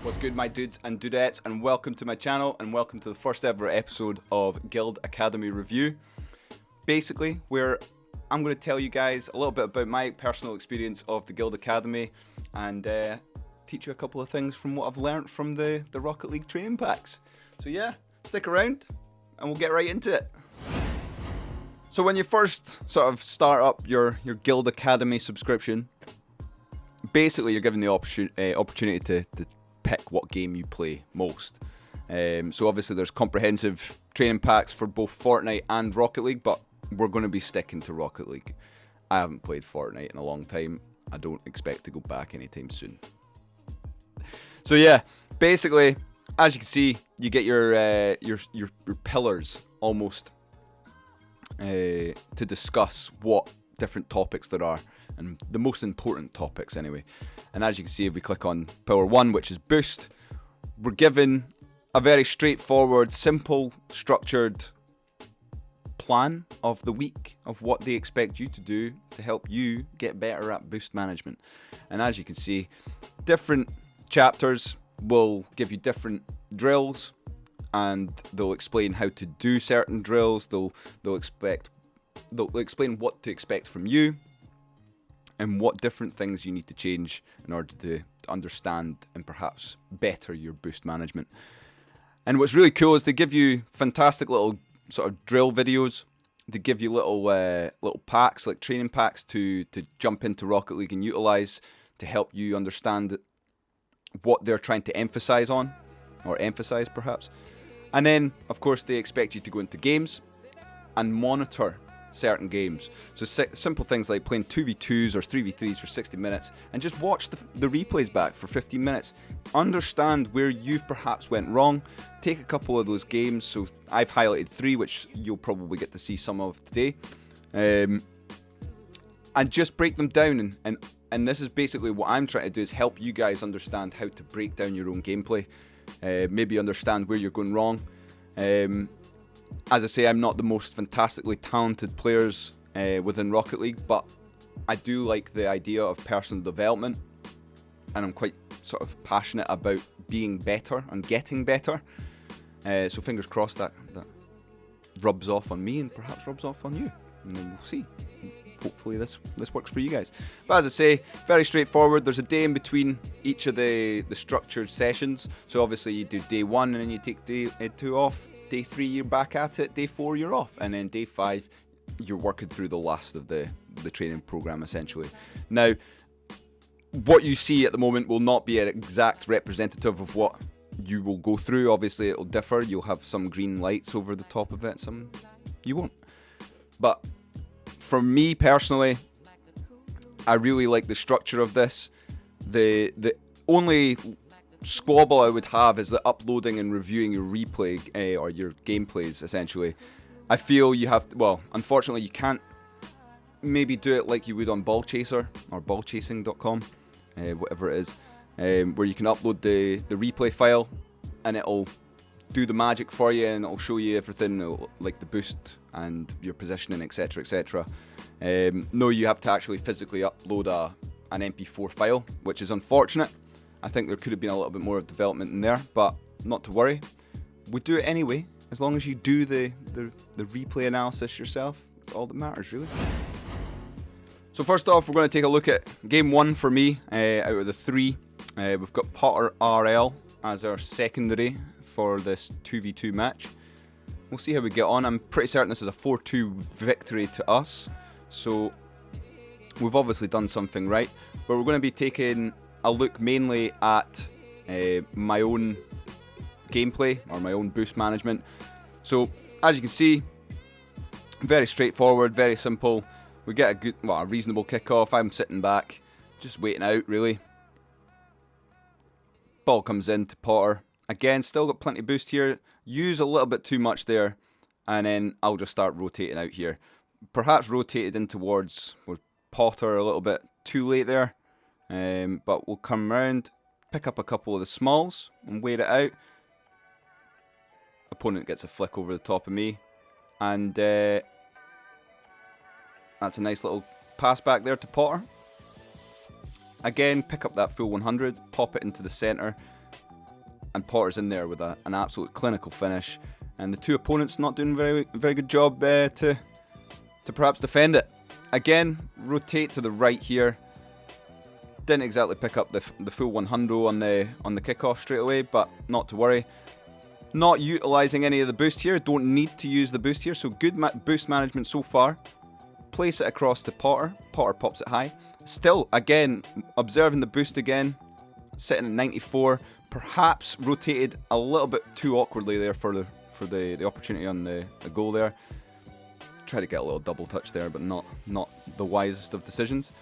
What's good, my dudes and dudettes, and welcome to my channel, and welcome to the first ever episode of Guild Academy Review. Basically, where I'm going to tell you guys a little bit about my personal experience of the Guild Academy and teach you a couple of things from what I've learnt from the Rocket League training packs. So yeah, stick around and we'll get right into it. So when you first sort of start up your Guild Academy subscription, basically you're given the opportunity to pick what game you play most. So obviously there's comprehensive training packs for both Fortnite and Rocket League, but we're going to be sticking to Rocket League. I haven't played Fortnite in a long time. I don't expect to go back anytime soon. So yeah, basically, as you can see, you get your pillars almost to discuss what different topics there are, and the most important topics anyway. And as you can see, if we click on pillar 1, which is boost, we're given a very straightforward, simple, structured plan of the week of what they expect you to do to help you get better at boost management. And as you can see, different chapters will give you different drills, and they'll explain how to do certain drills. They'll explain what to expect from you and what different things you need to change in order to understand and perhaps better your boost management. And what's really cool is they give you fantastic little sort of drill videos. They give you little packs, like training packs, to jump into Rocket League and utilize to help you understand what they're trying to emphasize on, or emphasize perhaps. And then, of course, they expect you to go into games and monitor certain games. So simple things like playing 2v2s or 3v3s for 60 minutes and just watch the replays back for 15 minutes. Understand where you've perhaps went wrong. Take a couple of those games. So I've highlighted 3, which you'll probably get to see some of today. And just break them down. And this is basically what I'm trying to do, is help you guys understand how to break down your own gameplay. Maybe understand where you're going wrong. As I say, I'm not the most fantastically talented players within Rocket League, but I do like the idea of personal development, and I'm quite sort of passionate about being better and getting better. So fingers crossed that rubs off on me and perhaps rubs off on you, and then we'll see. Hopefully this works for you guys. But as I say, very straightforward. There's a day in between each of the structured sessions. So obviously you do day 1 and then you take day 2 off. Day 3 you're back at it. Day 4 you're off. And then day 5 you're working through the last of the training program essentially. Now, what you see at the moment will not be an exact representative of what you will go through. Obviously it'll differ. You'll have some green lights over the top of it, some you won't. But for me personally, I really like the structure of this. The only squabble I would have is the uploading and reviewing your replay or your gameplays essentially. I feel you have to, well, unfortunately you can't maybe do it like you would on Ball Chaser or ballchasing.com, whatever it is, where you can upload the replay file and it'll do the magic for you and it'll show you everything, like the boost and your positioning, etc, etc. No, you have to actually physically upload an MP4 file, which is unfortunate. I think there could have been a little bit more of development in there, but not to worry. We do it anyway, as long as you do the replay analysis yourself. That's all that matters, really. So first off, we're going to take a look at game 1 for me, out of the 3. We've got Potter RL as our secondary for this 2v2 match. We'll see how we get on. I'm pretty certain this is a 4-2 victory to us, so we've obviously done something right. But we're going to be taking a look mainly at my own gameplay or my own boost management. So as you can see, very straightforward, very simple. We get a reasonable kickoff. I'm sitting back, just waiting out really. Ball comes in to Potter. Again, still got plenty of boost here. Use a little bit too much there, and then I'll just start rotating out here. Perhaps rotated in towards Potter a little bit too late there. But we'll come around, pick up a couple of the smalls and wait it out. Opponent gets a flick over the top of me, and that's a nice little pass back there to Potter. Again, pick up that full 100, pop it into the centre, and Potter's in there with an absolute clinical finish, and the two opponents not doing very good job to perhaps defend it. Again, rotate to the right here. Didn't exactly pick up the full 100 on the kickoff straight away, but not to worry. Not utilising any of the boost here. Don't need to use the boost here, so good boost management so far. Place it across to Potter. Potter pops it high. Still, again, observing the boost again. Sitting at 94. Perhaps rotated a little bit too awkwardly there for the opportunity on the goal there. Try to get a little double touch there, but not the wisest of decisions.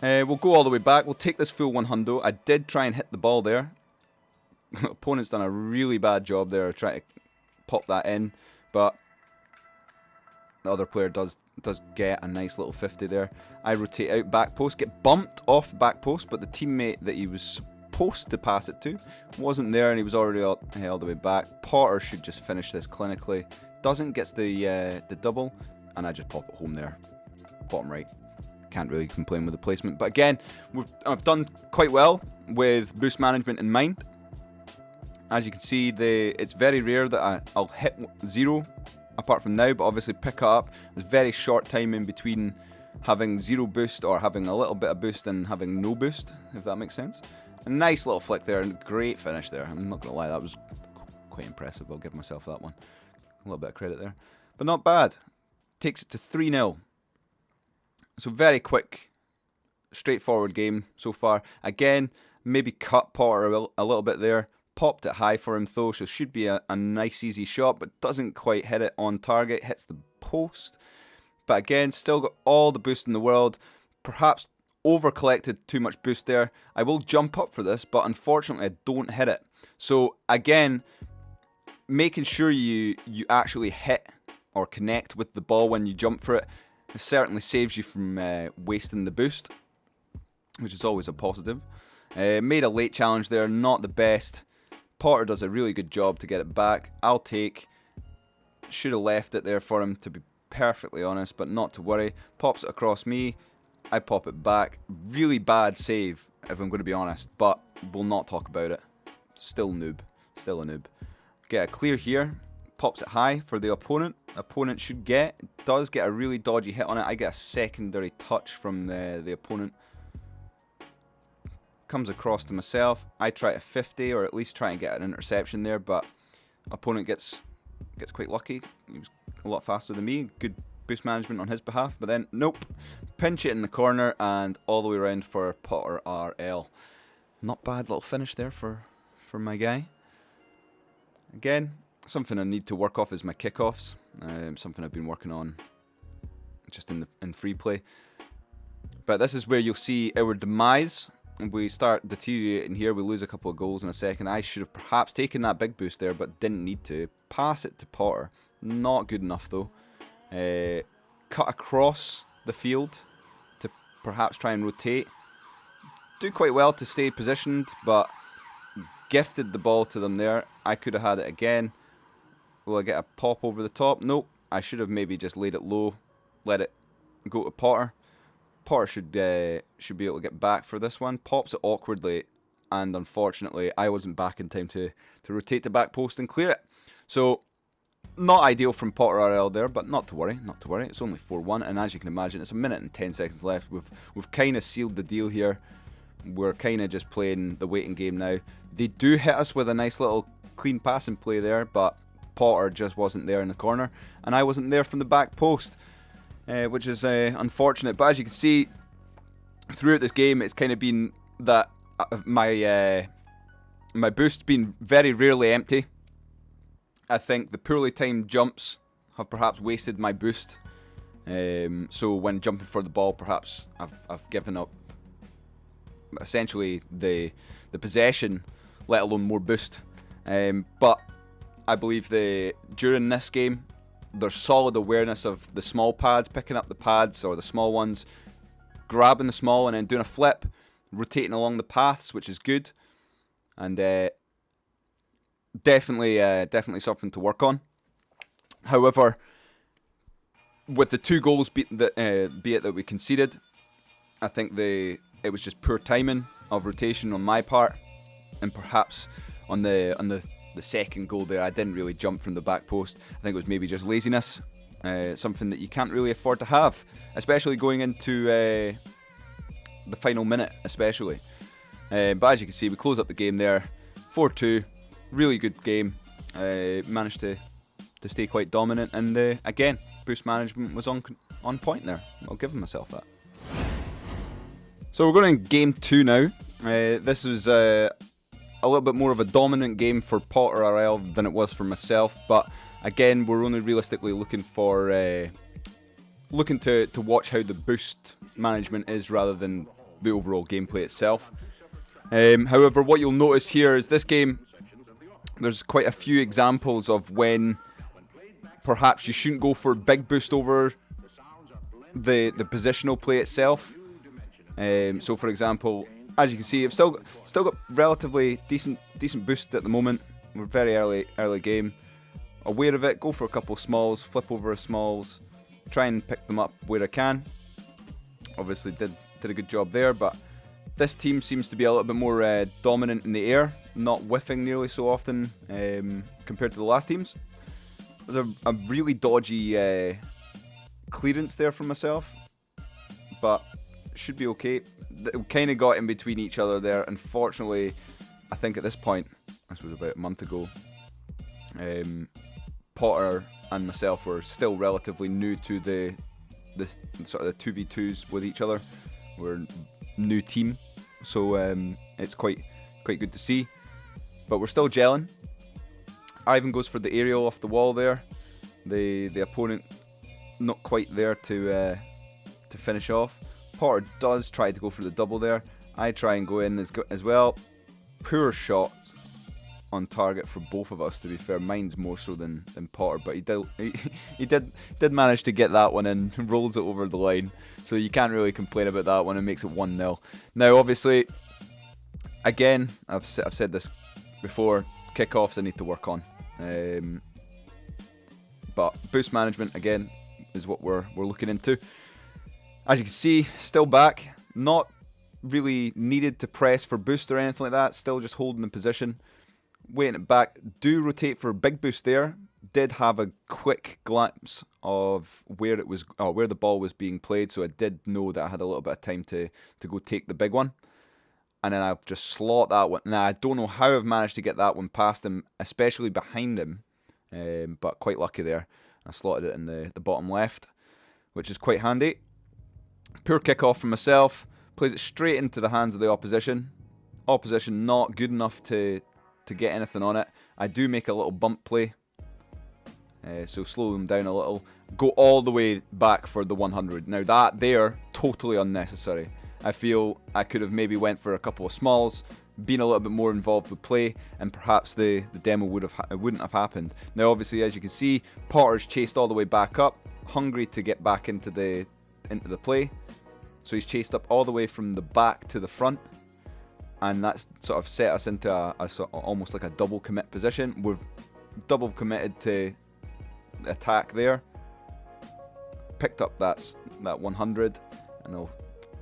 We'll go all the way back. We'll take this full 100. I did try and hit the ball there. Opponent's done a really bad job there trying to pop that in, but the other player does get a nice little 50 there. I rotate out back post, get bumped off back post, but the teammate that he was supposed to pass it to wasn't there, and he was already all the way back. Potter should just finish this clinically. Doesn't, gets the double, and I just pop it home there. Bottom right. Can't really complain with the placement, but again, I've done quite well with boost management in mind. As you can see, it's very rare that I'll hit 0 apart from now, but obviously pick it up. There's very short time in between having 0 boost or having a little bit of boost and having no boost, if that makes sense. A nice little flick there and great finish there. I'm not going to lie, that was quite impressive. I'll give myself that one. A little bit of credit there. But not bad. Takes it to 3-0. So very quick, straightforward game so far. Again, maybe cut Potter a little bit there. Popped it high for him though, so should be a nice easy shot, but doesn't quite hit it on target. Hits the post. But again, still got all the boost in the world. Perhaps over collected too much boost there. I will jump up for this, but unfortunately I don't hit it. So again, making sure you actually hit or connect with the ball when you jump for it certainly saves you from wasting the boost, which is always a positive. Made a late challenge there, not the best. Potter does a really good job to get it back. I'll take. Should have left it there for him, to be perfectly honest, but not to worry. Pops it across me. I pop it back. Really bad save, if I'm going to be honest, but we'll not talk about it. Still noob. Still a noob. Get a clear here. Pops it high for the opponent. Opponent should does get a really dodgy hit on it. I get a secondary touch from the opponent. Comes across to myself. I try to 50, or at least try and get an interception there, but opponent gets quite lucky. He was a lot faster than me. Good boost management on his behalf, but then nope. Pinch it in the corner and all the way around for Potter RL. Not bad little finish there for my guy. Again, something I need to work off is my kickoffs. Something I've been working on just in free play. But this is where you'll see our demise. We start deteriorating here. We lose a couple of goals in a second. I should have perhaps taken that big boost there, but didn't need to. Pass it to Potter. Not good enough though. Cut across the field to perhaps try and rotate. Do quite well to stay positioned, but gifted the ball to them there. I could have had it again. Will I get a pop over the top? Nope. I should have maybe just laid it low, let it go to Potter. Potter should be able to get back for this one. Pops it awkwardly, and unfortunately, I wasn't back in time to rotate the back post and clear it. So, not ideal from Potter RL there, but not to worry, not to worry. It's only 4-1, and as you can imagine, it's a minute and 10 seconds left. We've kind of sealed the deal here. We're kind of just playing the waiting game now. They do hit us with a nice little clean passing play there, but Potter just wasn't there in the corner, and I wasn't there from the back post. Which is unfortunate, but as you can see throughout this game, it's kind of been that my boost's been very rarely empty. I think the poorly timed jumps have perhaps wasted my boost. So when jumping for the ball, perhaps I've given up essentially the possession, let alone more boost. But I believe during this game, there's solid awareness of the small pads, picking up the pads or the small ones, grabbing the small and then doing a flip, rotating along the paths, which is good, and definitely something to work on. However, with the 2 goals be it that we conceded, I think it was just poor timing of rotation on my part, and perhaps on the second goal there, I didn't really jump from the back post. I think it was maybe just laziness, something that you can't really afford to have, especially going into the final minute, especially. But as you can see, we close up the game there, 4-2. Really good game. Managed to stay quite dominant, and again, boost management was on point there. I'll give myself that. So we're going in game 2 now. This was a little bit more of a dominant game for Potter RL than it was for myself, but again, we're only realistically looking for looking to watch how the boost management is rather than the overall gameplay itself. However, what you'll notice here is this game, there's quite a few examples of when perhaps you shouldn't go for big boost over the positional play itself. So for example, as you can see, I've still got relatively decent boost at the moment. We're very early game. Aware of it, go for a couple of smalls, flip over smalls, try and pick them up where I can. Obviously did a good job there, but this team seems to be a little bit more dominant in the air, not whiffing nearly so often compared to the last teams. There's a really dodgy clearance there from myself, but should be okay. We kind of got in between each other there. Unfortunately, I think at this point, this was about a month ago, Potter and myself were still relatively new to the sort of the 2v2s with each other. We're a new team, so it's quite good to see. But we're still gelling. Ivan goes for the aerial off the wall there. The opponent not quite there to finish off. Potter does try to go for the double there. I try and go in as well. Poor shots on target for both of us, to be fair. Mine's more so than Potter, but he did manage to get that one in, rolls it over the line. So you can't really complain about that one, and makes it 1-0. Now, obviously, again, I've said this before, kickoffs I need to work on. But boost management, again, is what we're looking into. As you can see, still back, not really needed to press for boost or anything like that, still just holding the position, waiting it back. Do rotate for a big boost there. Did have a quick glimpse of where it was, where the ball was being played, so I did know that I had a little bit of time to go take the big one. And then I'll just slot that one. Now, I don't know how I've managed to get that one past him, especially behind him, but quite lucky there. I slotted it in the bottom left, which is quite handy. Poor kickoff from myself. Plays it straight into the hands of the opposition. Opposition not good enough to get anything on it. I do make a little bump play. So slow them down a little. Go all the way back for the 100. Now that there, totally unnecessary. I feel I could have maybe went for a couple of smalls, been a little bit more involved with play, and perhaps the demo wouldn't have happened. Now obviously, as you can see, Potter's chased all the way back up, hungry to get back into the play. So he's chased up all the way from the back to the front, and that's sort of set us into a sort of almost like a double commit position. We've double committed to attack there. Picked up that 100, and I'll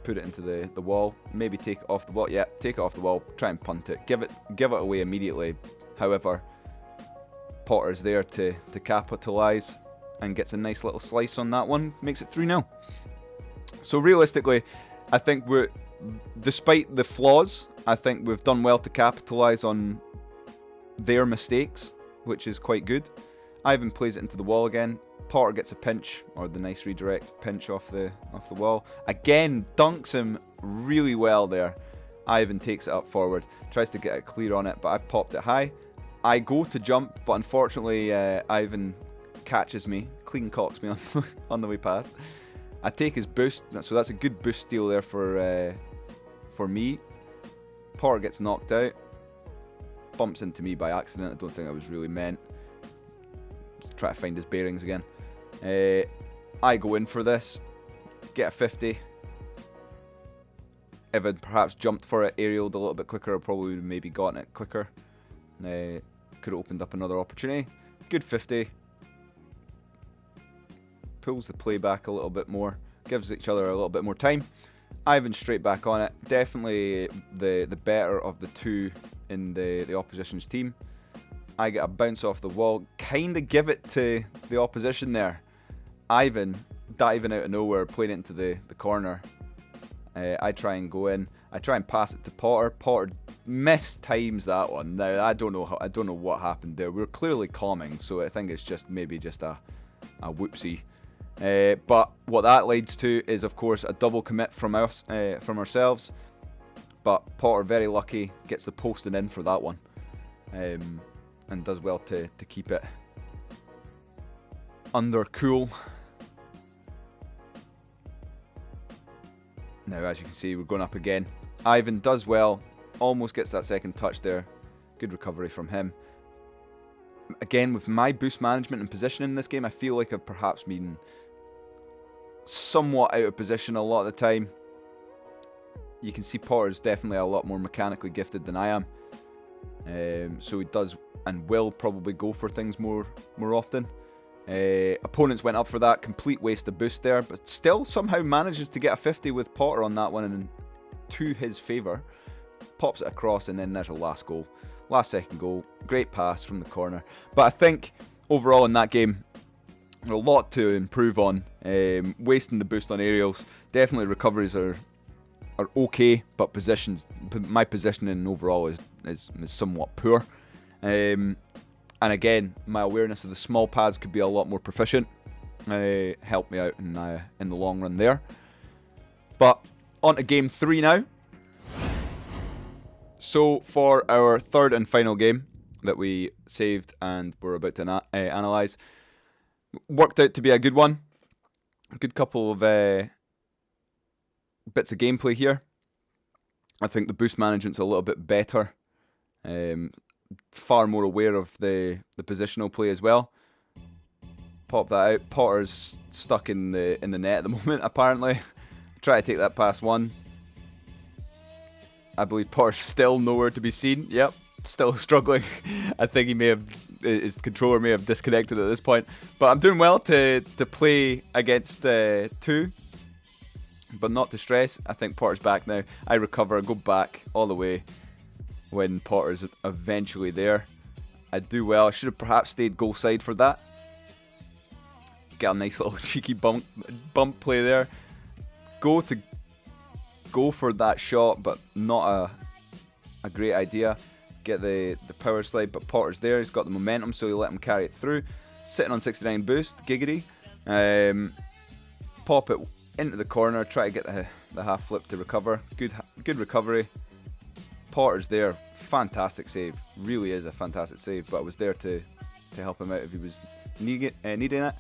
put it into the wall. Maybe take it off the wall. Yeah, take it off the wall. Try and punt it. Give it away immediately. However, Potter's there to capitalise and gets a nice little slice on that one. Makes it 3-0. So realistically, I think despite the flaws, I think we've done well to capitalise on their mistakes, which is quite good. Ivan plays it into the wall again. Potter gets a pinch, or the nice redirect pinch off the wall. Again, dunks him really well there. Ivan takes it up forward, tries to get it clear on it, but I've popped it high. I go to jump, but unfortunately Ivan catches me, clean cocks me on the way past. I take his boost, so that's a good boost steal there for me. Potter gets knocked out, bumps into me by accident. I don't think that was really meant. Try to find his bearings again. I go in for this, get a 50. If I'd perhaps jumped for it, aerialed a little bit quicker, I probably would have maybe gotten it quicker. Could have opened up another opportunity. Good 50. Pulls the play back a little bit more, gives each other a little bit more time. Ivan straight back on it. Definitely the better of the two in the opposition's team. I get a bounce off the wall, kind of give it to the opposition there. Ivan diving out of nowhere, playing it into the corner. I try and go in. I try and pass it to Potter. Potter mistimes that one. Now I don't know what happened there. We're clearly calming, so I think it's maybe just a whoopsie. But what that leads to is, of course, a double commit from ourselves. But Potter, very lucky, gets the posting in for that one, and does well to keep it under cool. Now, as you can see, we're going up again. Ivan does well, almost gets that second touch there. Good recovery from him. Again, with my boost management and positioning in this game, I feel like I've perhaps been somewhat out of position a lot of the time. You can see Potter's definitely a lot more mechanically gifted than I am. So he does and will probably go for things more often. Opponents went up for that, complete waste of boost there, but still somehow manages to get a 50 with Potter on that one, and to his favour, pops it across, and then there's a last second goal, great pass from the corner. But I think overall in that game, a lot to improve on. Wasting the boost on aerials, definitely recoveries are okay, but my positioning overall is somewhat poor. And again, my awareness of the small pads could be a lot more proficient. Helped me out in the long run there. But on to game 3 now. So for our third and final game that we saved and we're about to analyse, worked out to be a good one. A good couple of bits of gameplay here. I think the boost management's a little bit better. Far more aware of the positional play as well. Pop that out. Potter's stuck in the net at the moment, apparently. Try to take that past one. I believe Potter's still nowhere to be seen. Yep, still struggling. I think his controller may have disconnected at this point. But I'm doing well to play against 2. But not to stress. I think Potter's back now. I recover, go back all the way when Potter's eventually there. I do well. I should have perhaps stayed goal side for that. Get a nice little cheeky bump play there. Go for that shot, but not a great idea. Get the power slide, but Potter's there. He's got the momentum, so you let him carry it through. Sitting on 69 boost, giggity. Pop it into the corner. Try to get the half flip to recover. Good recovery. Potter's there. Fantastic save. Really is a fantastic save, but I was there to help him out if he was needing it.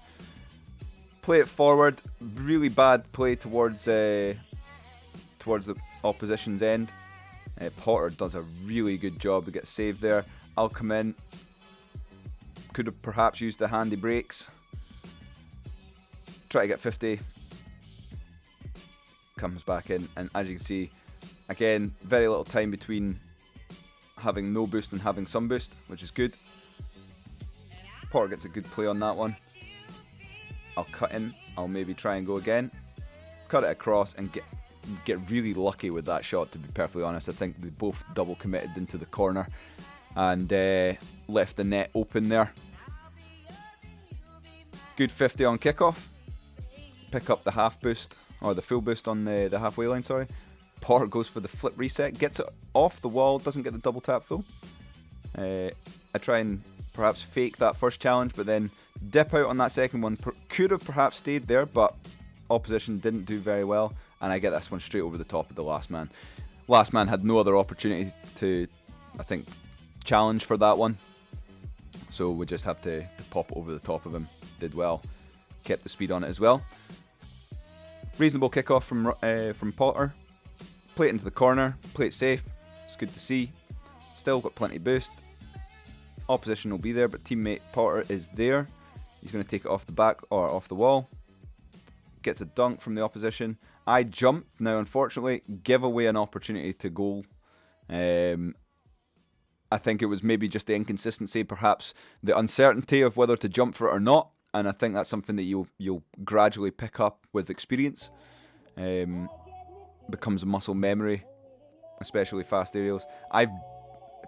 Play it forward. Really bad play towards the opposition's end. Potter does a really good job to get saved there. I'll come in. Could have perhaps used the handy brakes. Try to get 50. Comes back in, and as you can see, again, very little time between having no boost and having some boost, which is good. Potter gets a good play on that one. I'll cut in. I'll maybe try and go again. Cut it across and get really lucky with that shot, to be perfectly honest. I think they both double committed into the corner and left the net open there. Good 50 on kickoff. Pick up the half boost, or the full boost on the halfway line, sorry. Potter goes for the flip reset, gets it off the wall, doesn't get the double tap full. I try and perhaps fake that first challenge, but then dip out on that second one. Could have perhaps stayed there, but opposition didn't do very well, and I get this one straight over the top of the last man. Last man had no other opportunity to, I think, challenge for that one, so we just have to pop over the top of him. Did well, kept the speed on it as well. Reasonable kickoff from Potter. Play it into the corner, play it safe. It's good to see. Still got plenty of boost. Opposition will be there, but teammate Potter is there. He's going to take it off the back or off the wall. Gets a dunk from the opposition. I jumped. Now, unfortunately, give away an opportunity to goal. I think it was maybe just the inconsistency, perhaps the uncertainty of whether to jump for it or not. And I think that's something that you'll gradually pick up with experience. Becomes a muscle memory, especially fast aerials. I've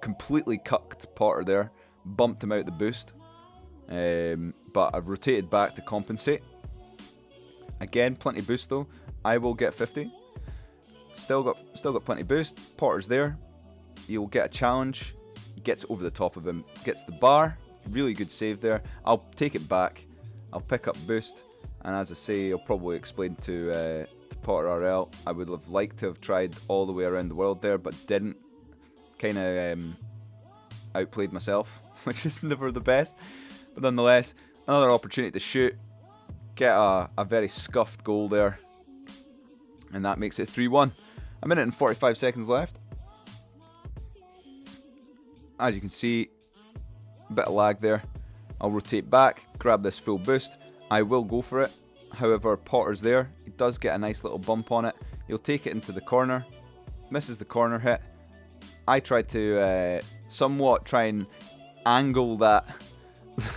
completely cucked Potter there, bumped him out the boost, but I've rotated back to compensate. Again, plenty boost though. I will get 50. Still got plenty boost. Potter's there. He'll get a challenge. Gets over the top of him. Gets the bar. Really good save there. I'll take it back. I'll pick up boost. And as I say, I'll probably explain to Potter RL. I would have liked to have tried all the way around the world there, but didn't. Kind of outplayed myself, which is never the best. But nonetheless, another opportunity to shoot. Get a very scuffed goal there. And that makes it 3-1. A minute and 45 seconds left. As you can see, a bit of lag there. I'll rotate back, grab this full boost. I will go for it. However, Potter's there. He does get a nice little bump on it. He'll take it into the corner. Misses the corner hit. I try to somewhat try and angle that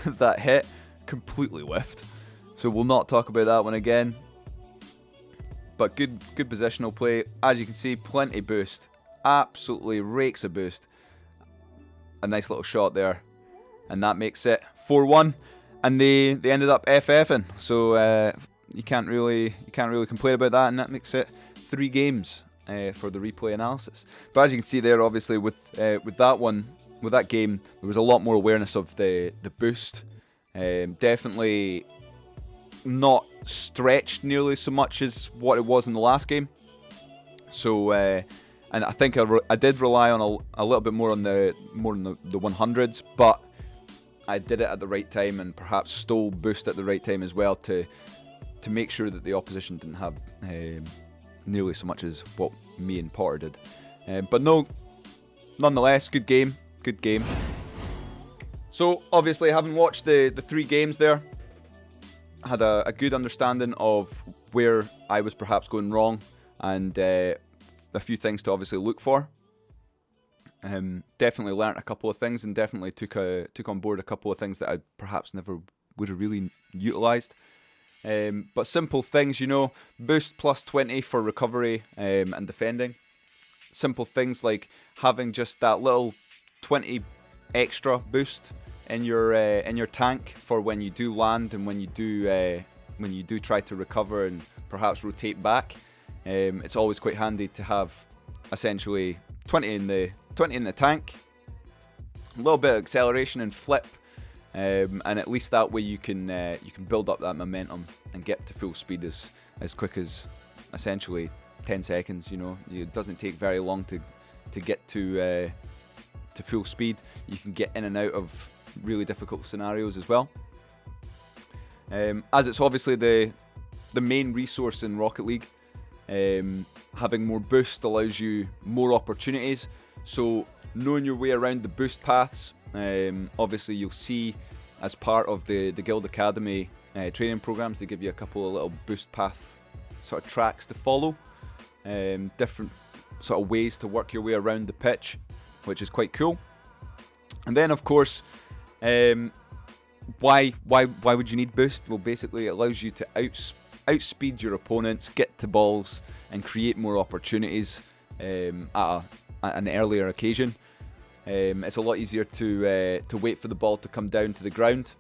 that hit. Completely whiffed. So we'll not talk about that one again. But good positional play. As you can see, plenty boost. Absolutely rakes a boost. A nice little shot there. And that makes it 4-1. And they ended up FFing. So you can't really complain about that. And that makes it 3 games for the replay analysis. But as you can see there, obviously with that game, there was a lot more awareness of the boost. Definitely not stretched nearly so much as what it was in the last game. So and I think I did rely on a little bit more on the 100s, but I did it at the right time and perhaps stole boost at the right time as well to make sure that the opposition didn't have nearly so much as what me and Potter did. But no, nonetheless, good game. So obviously, having watched the 3 games there, had a good understanding of where I was perhaps going wrong and a few things to obviously look for. Definitely learnt a couple of things and definitely took on board a couple of things that I perhaps never would have really utilised. But simple things, boost plus 20 for recovery and defending. Simple things like having just that little 20 extra boost in your tank for when you do land and when you do try to recover and perhaps rotate back. It's always quite handy to have essentially 20 in the tank, a little bit of acceleration and flip, and at least that way you can build up that momentum and get to full speed as quick as essentially 10 seconds. It doesn't take very long to get to full speed. You can get in and out of really difficult scenarios as well. As it's obviously the main resource in Rocket League, having more boost allows you more opportunities. So knowing your way around the boost paths, obviously you'll see as part of the Guild Academy training programs, they give you a couple of little boost path sort of tracks to follow, different sort of ways to work your way around the pitch, which is quite cool. And then of course, why would you need boost? Well, basically it allows you to outspeed your opponents, get to balls, and create more opportunities at an earlier occasion. It's a lot easier to wait for the ball to come down to the ground.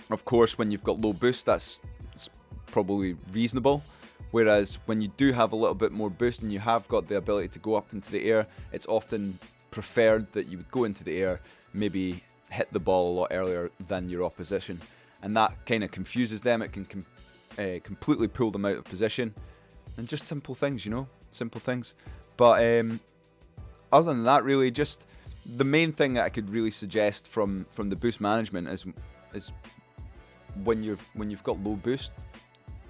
Of course, when you've got low boost, that's probably reasonable. Whereas when you do have a little bit more boost and you have got the ability to go up into the air, it's often preferred that you would go into the air, maybe hit the ball a lot earlier than your opposition. And that kind of confuses them. It can completely pull them out of position. And just simple things, simple things. But other than that, really, just the main thing that I could really suggest from the boost management is when you've got low boost,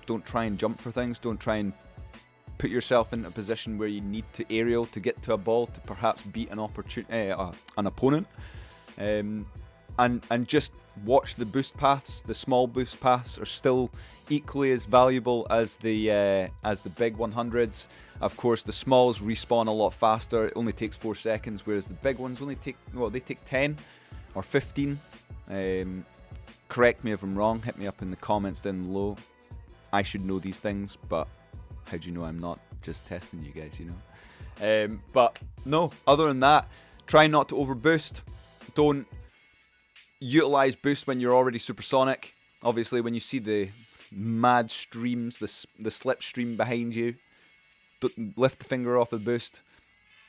don't try and jump for things. Don't try and put yourself in a position where you need to aerial to get to a ball to perhaps beat an opponent. And just watch the boost paths. The small boost paths are still equally as valuable as the big 100s. Of course, the smalls respawn a lot faster. It only takes 4 seconds, whereas the big ones only take 10 or 15. Correct me if I'm wrong. Hit me up in the comments down below. I should know these things, but how do you know I'm not just testing you guys? But no. Other than that, Try not to overboost. Don't utilize boost when you're already supersonic. Obviously, when you see the mad streams, the slipstream behind you, don't lift the finger off the boost,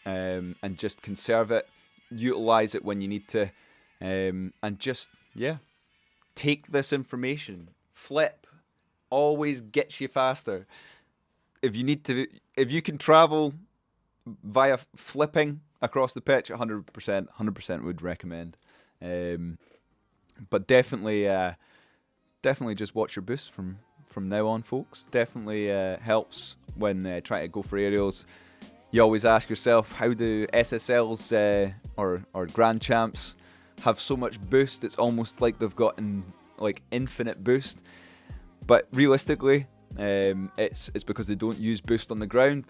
and just conserve it. Utilize it when you need to, and just take this information. Flip always gets you faster. If you can travel via flipping across the pitch, 100% would recommend. But definitely just watch your boost from now on, folks. Definitely helps when trying to go for aerials. You always ask yourself, how do SSLs or Grand Champs have so much boost? It's almost like they've gotten infinite boost. But realistically, it's because they don't use boost on the ground.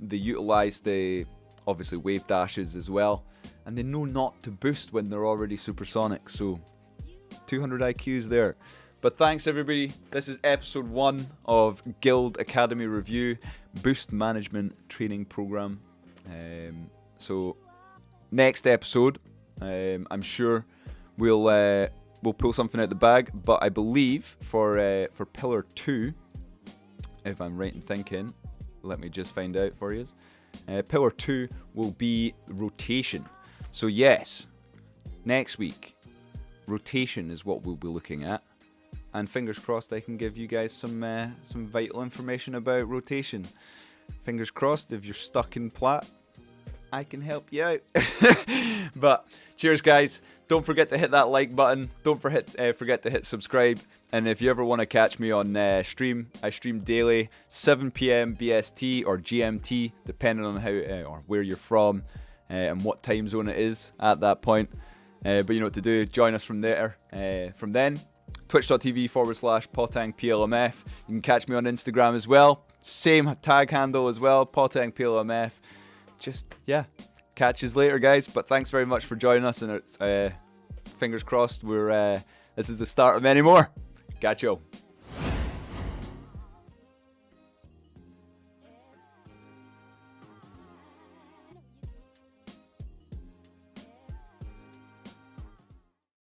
They utilise the obviously wave dashes as well, and they know not to boost when they're already supersonic. So 200 IQs there. But thanks everybody. This is episode 1 of Guild Academy Review Boost Management Training Program. So next episode, I'm sure we'll pull something out the bag. But I believe for Pillar 2, if I'm right in thinking, let me just find out for you. Pillar 2 will be rotation. So yes, next week, rotation is what we'll be looking at. And fingers crossed I can give you guys some vital information about rotation. Fingers crossed, if you're stuck in plat, I can help you out. But cheers guys, don't forget to hit that like button, don't forget to hit subscribe, and if you ever want to catch me on stream, I stream daily 7 PM BST or GMT, depending on how or where you're from and what time zone it is at that point. But you know what to do, join us from there. From then, twitch.tv/PotangPLMF. You can catch me on Instagram as well, same tag handle as well, PotangPLMF. Just catch us later guys, but thanks very much for joining us, and it's fingers crossed this is the start of many more. Catch you.